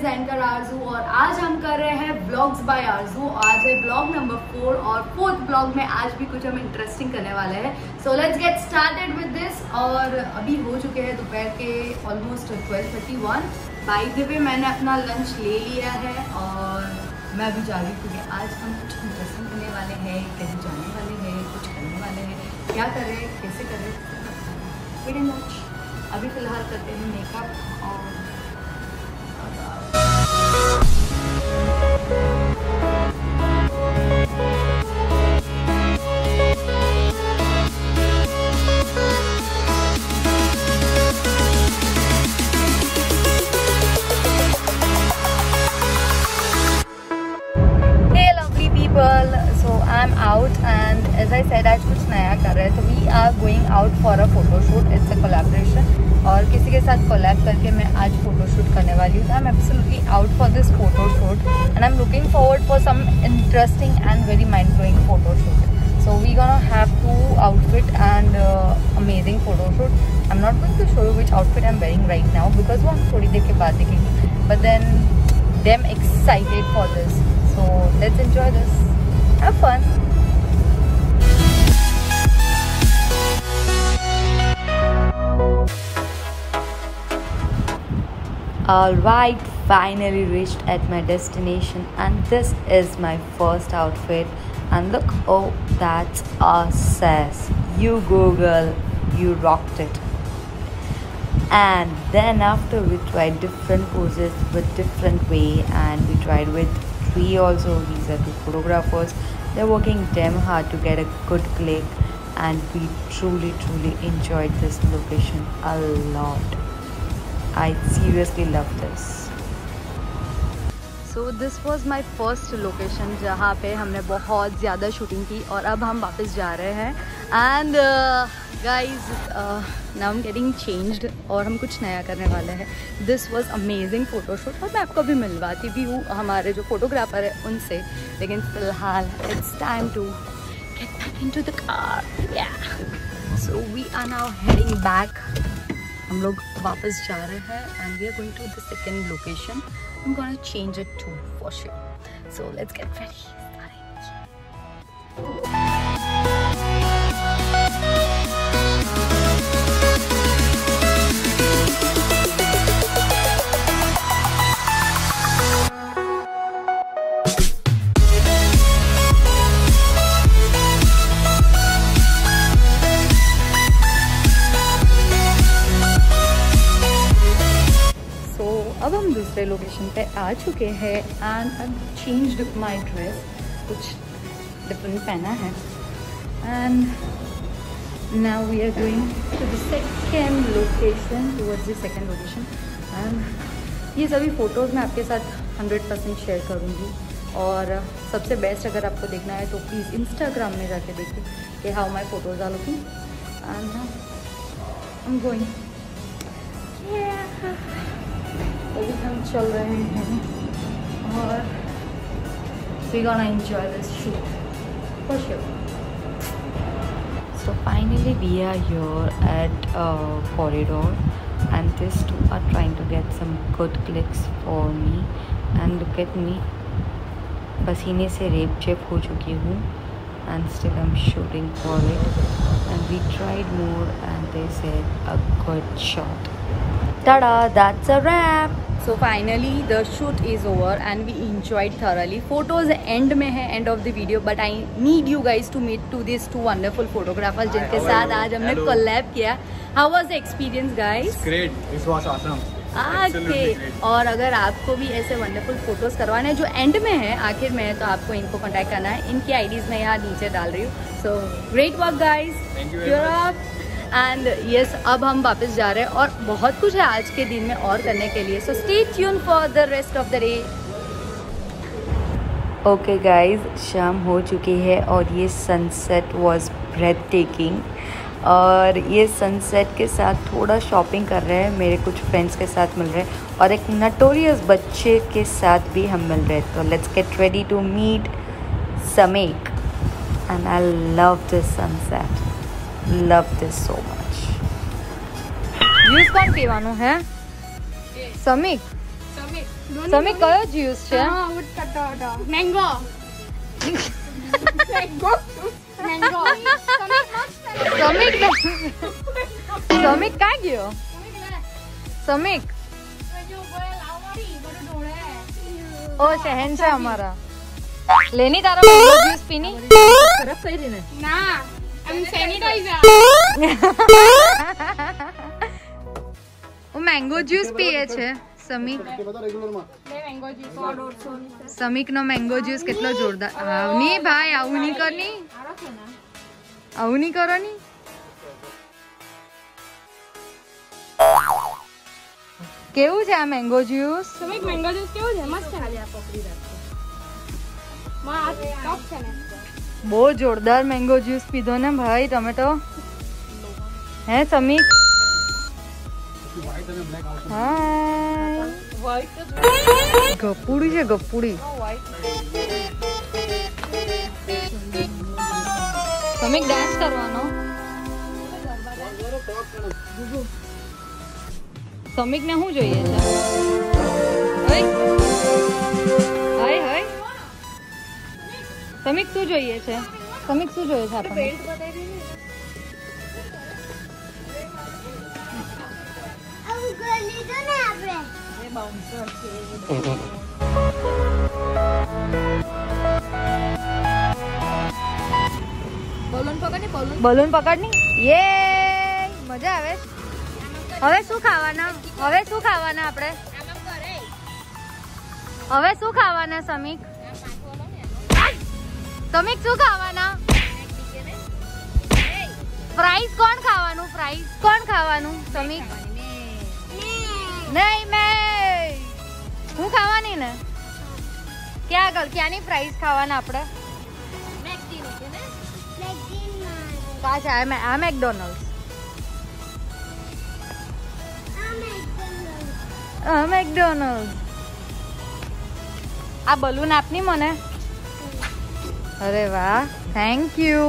Anchor आरजू और आज हम कर रहे हैं व्लॉग्स बाय आरजू। आज है व्लॉग नंबर 4 और 4th व्लॉग में आज भी कुछ हम इंटरेस्टिंग करने वाले हैं। So let's get started with this. और अभी हो चुके हैं दोपहर के ऑलमोस्ट 12:31। बाय द वे मैंने अपना लंच ले लिया है और मैं अभी जा रही हूँ क्योंकि आज हम कुछ इंटरेस्टिंग करने वाले हैं, कहीं जाने वाले हैं, कुछ करने वाले हैं। क्या कर रहे हैं, कैसे कर रहे हैं, वेरी मच। अभी फिलहाल करते हैं मेकअप और so I'm out and as I said आज कुछ नया कर रहे हैं। तो we are going out for a photo shoot. It's a collaboration और किसी के साथ कोलैब करके मैं आज फोटो शूट करने वाली हूँ। I'm absolutely out for this photo shoot and I'm looking forward for some interesting and very mind blowing photo shoot. So we gonna have 2 outfit and amazing photo shoot. I'm not going to show you which outfit I'm wearing right now because वो हम थोड़ी देर के बाद देखेंगे. But then I'm excited for this. So let's enjoy this. Have fun. Alright, finally reached at my destination and this is my first outfit and look, oh that's a sass. You go girl, you rocked it. And then after we tried different poses with different way and we tried with 3 also. These are 2 photographers. They're working damn hard to get a good click and we truly enjoyed this location a lot. I seriously love this. So this was my first location जहाँ पे हमने बहुत ज़्यादा shooting की और अब हम वापस जा रहे हैं and guys now I'm getting changed और हम कुछ नया करने वाले हैं. This was amazing photo shoot और मैं आपको भी मिलवाती भी हूँ हमारे जो फोटोग्राफर है उनसे, लेकिन फ़िलहाल it's time to get back into the car. Yeah. So we are now heading back. हम लोग वापस जा रहे हैं and we are going to the second location. I'm gonna change it too for sure. So let's get ready. अब हम दूसरे location पे आ चुके हैं and I changed my dress, कुछ डिफरेंट पहना है and now we are going to the second location, towards the second location. And ये सभी फ़ोटोज़ मैं आपके साथ 100% शेयर करूँगी और सबसे बेस्ट अगर आपको देखना है तो प्लीज़ इंस्टाग्राम में जाके देखिए कि how my photos are looking and I am going. अभी हम चल रहे हैं और we gonna enjoy this shoot for sure. So finally we are here at corridor and these 2 are trying to get some good clicks for me and look at me, पसीने से rape चेप हो चुकी हूँ and still I'm shooting for it and we tried more and they said a good shot. Tada, that's a wrap. So finally the shoot is over and we enjoyed thoroughly. Photos end में है, end of the video, but I need you guys to meet to these 2 wonderful photographers जिनके साथ आज हमने collab किया. How was the experience guys? It's great. This was awesome. Okay. और अगर आपको भी ऐसे वंडरफुल फोटोज करवाने हैं जो एंड में है, आखिर में है, तो आपको इनको कांटेक्ट करना है. इनकी आईडीज मैं यहाँ नीचे डाल रही हूँ. So great work guys. Thank you very much. And yes अब हम वापस जा रहे हैं और बहुत कुछ है आज के दिन में और करने के लिए. सो stay tune for the rest of the day. Okay guys, शाम हो चुकी है और ये सनसेट वाज ब्रेथ टेकिंग और ये सनसेट के साथ थोड़ा शॉपिंग कर रहे हैं. मेरे कुछ फ्रेंड्स के साथ मिल रहे हैं और एक नटोरियस बच्चे के साथ भी हम मिल रहे हैं. तो let's get ready to meet Samik and I love this sunset. Love this so much. Use कौन पीवानो है? समीक. સમીક કયો જ્યુસ છે? મેંગો મેંગો સમીક ક્યાં ગયો? સમીક ઓ શહેન છે અમારા. લેની તારા મેંગો જ્યુસ પીની? ખરાબ થઈ રહી ને? ના એમ સેનિટાઈઝર. ઓ મેંગો જ્યુસ પીએ છે સમીક. સમીક નો મેંગો જ્યુસ કેટલો જોરદાર. આવની ભાઈ આવું નહીં કરની, આવું નહીં કરો ની. કેવું છે આ મેંગો જ્યુસ? સમીક મેંગો જ્યુસ કેવું છે? મસ્ત છે. ખાલી આ પકડી રાખો. માં આ ટોપ છે ને. બહુ જોરદાર મેંગો જ્યુસ પીધો ને ભાઈ તમે તો. હે સમીક? હાય. ગપુડી છે ગપુડી. સમીક ડાન્સ કરવાનો. સમીક ને શું જોઈએ છે? હાય હાય. સમીક શું જોઈએ છે? સમીક શું જોઈએ છે આપણને? બલૂન પકડની. યે મજા આવે. હવે શું ખાવાના? હવે શું ખાવાના આપણે? હવે શું ખાવાના સમીક? સમીક શું ખાવાના? ફ્રાઈઝ કોણ ખાવાનું? ફ્રાઈઝ કોણ ખાવાનું? સમીક નહીં મેં. હું ખાવાની ને. ક્યાં આગળ ક્યાંની ફ્રાઈઝ ખાવાના આપણે? પાછા આ મેકડોનલ્ડ. મેકડોનલ્ડ. આ બલૂન આપની મને. અરે વાહ થેન્ક યુ.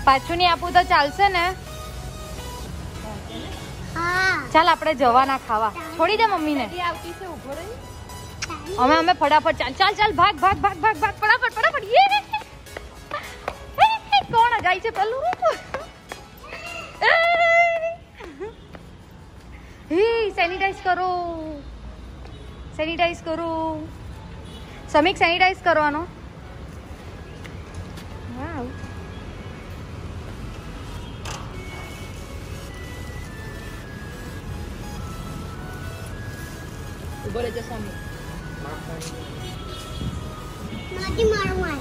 પાછું નહીં આપું તો ચાલશે ને? ચાલ આપણે જવાના ખાવા. છોડી દે મમ્મીને. અમે ફટાફટ ચાલ ચાલ ચાલ ભાગ ભાગ ભાગ ભાગ ભાગ ફટાફટ ફટાફટ. કોણ જાય છે પેલું? સેનિટાઈઝ કરો, સેનિટાઈઝ કરો. સમીક સેનિટાઈઝ કરવાનો. વાવ. ઉભો રહેજે સમીક. નાથી મારવા.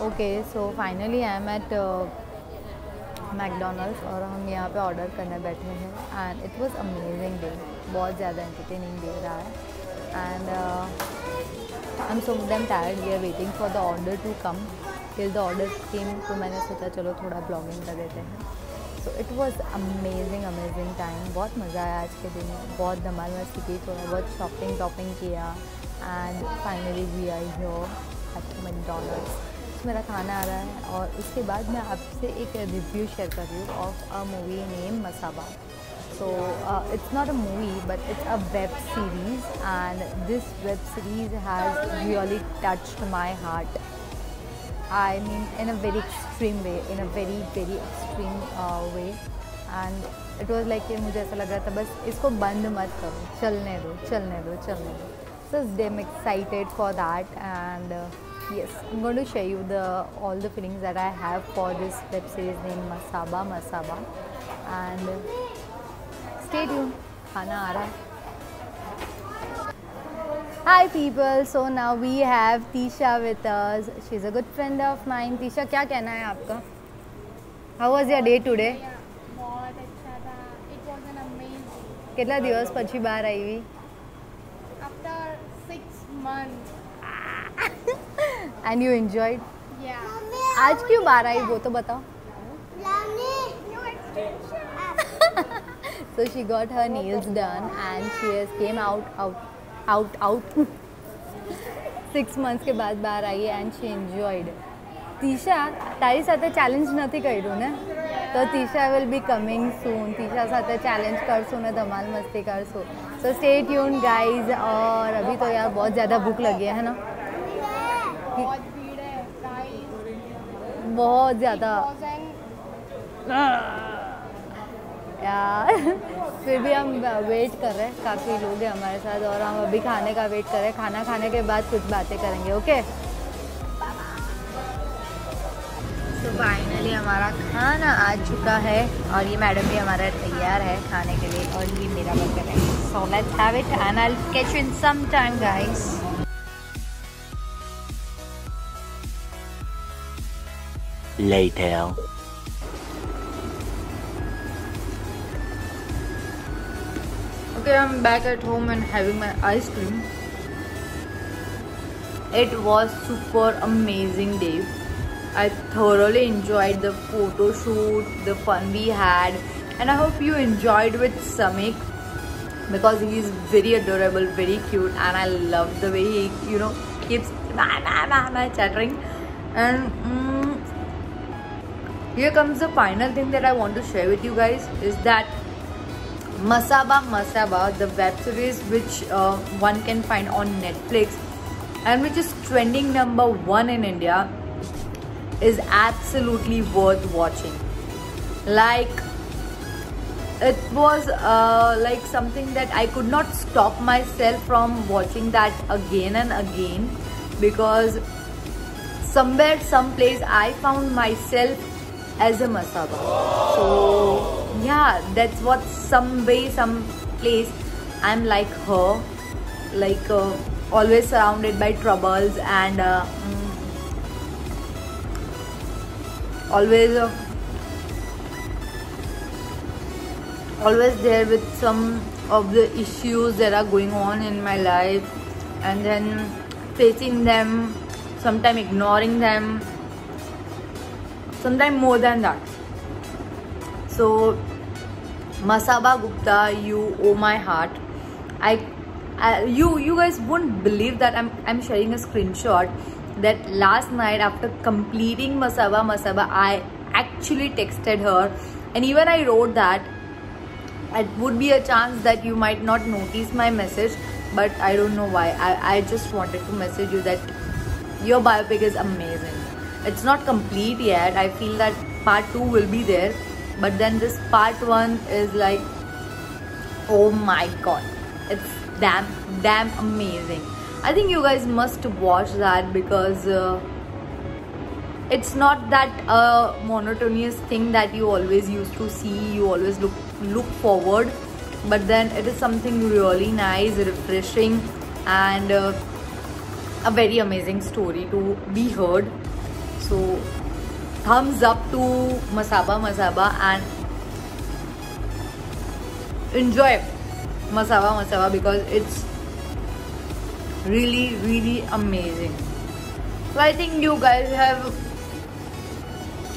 Okay so finally I am at McDonald's और हम यहाँ पे ऑर्डर करने बैठे हैं and it was amazing day. बहुत ज़्यादा एंटरटेनिंग डे रहा है and I am so damn tired. We are waiting for the order to come. Till the order came तो मैंने सोचा चलो थोड़ा ब्लॉगिंग कर देते हैं. So it was amazing amazing time. बहुत मज़ा आया आज के दिन में. बहुत धमाल मस्ती की. थोड़ा बहुत शॉपिंग किया and finally we are here at McDonald's. मेरा खाना आ रहा है और उसके बाद मैं आपसे एक रिव्यू शेयर कर रही हूँ of a movie name Masaba. So it's not a movie but it's a web series and this web series has really touched my heart. I mean in a very extreme way, in a very very extreme way. And it was like कि मुझे ऐसा लग रहा था बस इसको बंद मत करो, चलने दो चलने दो चलने दो. So I'm excited for that and yes, I'm going to share you all the feelings that I have for this web series named Masaba and stay tuned. Khana aa raha hai. Hi people, so now we have Tisha with us. She's a good friend of mine. Tisha, क्या कहना है आपका? How was your day today? बहुत अच्छा था. It was an amazing. कितना दिवस પછી બહાર આવી? After 6 months. And you enjoyed? Yeah. आज क्यों बाहर आई वो तो बताओ. So she got her nails done and she has came out 6 months के बाद बाहर आई and she enjoyed. તીશા તારી સાથે ચેલેન્જ નથી કર્યું ને, તો તીશા વિલ બી કમિંગ સૂન. તીશા સાથે चैलेंज करसूँ ने धमाल मस्ती करसूँ. So stay tune guys. और अभी तो यार बहुत ज़्यादा भूख लगी है ना, बहुत भीड़ है बहुत ज़्यादा यार. फिर भी हम वेट कर रहे हैं, काफ़ी लोग हैं हमारे साथ और हम अभी खाने का वेट कर रहे हैं. खाना खाने के बाद कुछ बातें करेंगे. ओके तो फाइनली हमारा खाना आ चुका है और ये मैडम भी हमारा तैयार है खाने के लिए और ये मेरा बर्गर है. So let's have it and I will catch you in some time guys. Later. Okay, I'm back at home and having my ice cream. It was super amazing day. I thoroughly enjoyed the photo shoot, the fun we had, and I hope you enjoyed with Samik because he is very adorable, very cute, and I love the way he, keeps chattering. And here comes the final thing that I want to share with you guys is that Masaba Masaba, the web series which one can find on Netflix and which is trending #1 in India, is absolutely worth watching. Like, it was like something that I could not stop myself from watching that again and again, because somewhere, someplace I found myself as a Masaba. So yeah, that's what some way, some place I'm like her, like always surrounded by troubles and always there with some of the issues that are going on in my life, and then facing them, sometimes ignoring them, sometimes more than that. So Masaba Gupta, you owe my heart. You guys won't believe that I'm sharing a screenshot that last night after completing Masaba Masaba, I actually texted her, and even I wrote that it would be a chance that you might not notice my message, but I don't know why. I just wanted to message you that your biopic is amazing. It's not complete yet. I feel that part 2 will be there, but then this part 1 is like, oh my god, it's damn amazing. I think you guys must watch that because it's not that monotonous thing that you always used to see, you always look forward, but then it is something really nice, refreshing, and a very amazing story to be heard. So thumbs up to Masaba Masaba and enjoy Masaba Masaba because it's really amazing. So I think you guys have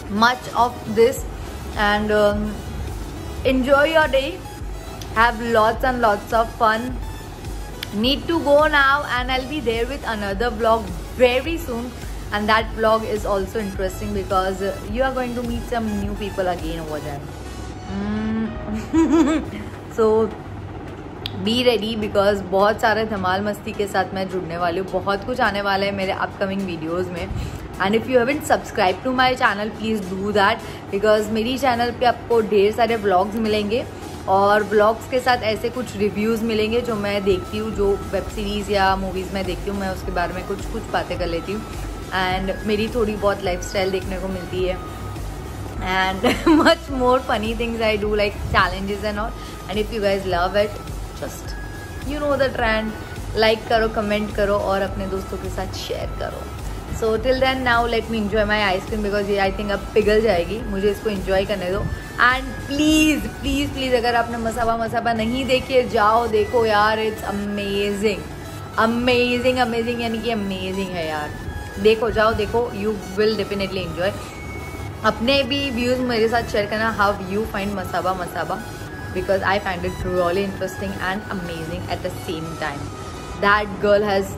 much of this, and enjoy your day, have lots and lots of fun. Need to go now, and I'll be there with another vlog very soon, and that vlog is also interesting because you are going to meet some new people again over there. So be ready because बहुत सारे धमाल मस्ती के साथ मैं जुड़ने वाली हूँ. बहुत कुछ आने वाला है मेरे अपकमिंग वीडियोज़ में. And if you haven't subscribe to my channel please do that, because मेरी चैनल पे आपको ढेर सारे व्लॉग्स मिलेंगे और व्लॉग्स के साथ ऐसे कुछ रिव्यूज़ मिलेंगे जो मैं देखती हूँ, जो वेब सीरीज़ या मूवीज़ में देखती हूँ, मैं उसके बारे में कुछ बातें कर लेती हूँ. एंड मेरी थोड़ी बहुत लाइफस्टाइल देखने को मिलती है, and much more funny things I do like challenges and all. And if you guys love it, just you know the trend, like करो, कमेंट करो और अपने दोस्तों के साथ शेयर करो. So till then now let me enjoy my ice cream because ये I think अब पिघल जाएगी. मुझे इसको एंजॉय करने दो. एंड प्लीज़ प्लीज़ प्लीज़ अगर आपने मसाबा मसाबा नहीं देखी है, जाओ देखो यार. इट्स अमेजिंग अमेजिंग अमेजिंग, यानी कि अमेजिंग है यार. देखो, जाओ देखो, यू विल डेफिनेटली एंजॉय. अपने भी व्यूज़ मेरे साथ शेयर करना, how you find Masaba Masaba, because I find it really interesting and amazing at the same time. That girl has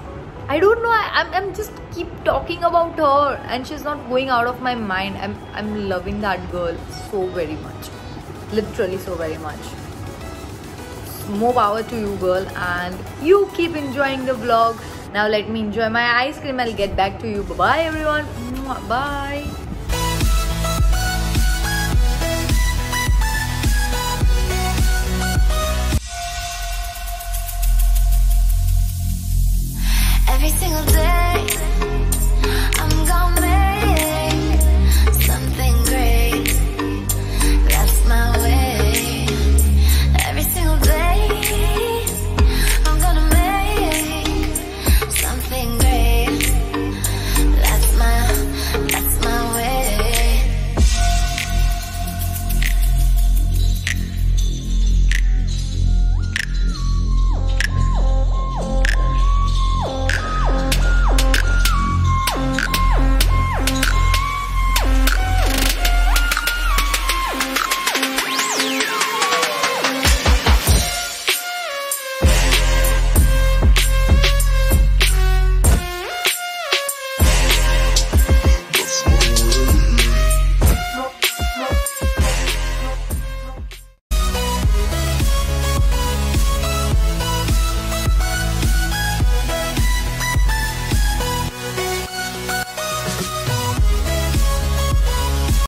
I don't know. I'm just keep talking about her, and she's not going out of my mind. I'm loving that girl so very much, literally so very much. More power to you, girl, and you keep enjoying the vlog. Now let me enjoy my ice cream. I'll get back to you. Bye bye, everyone. Bye. Every single day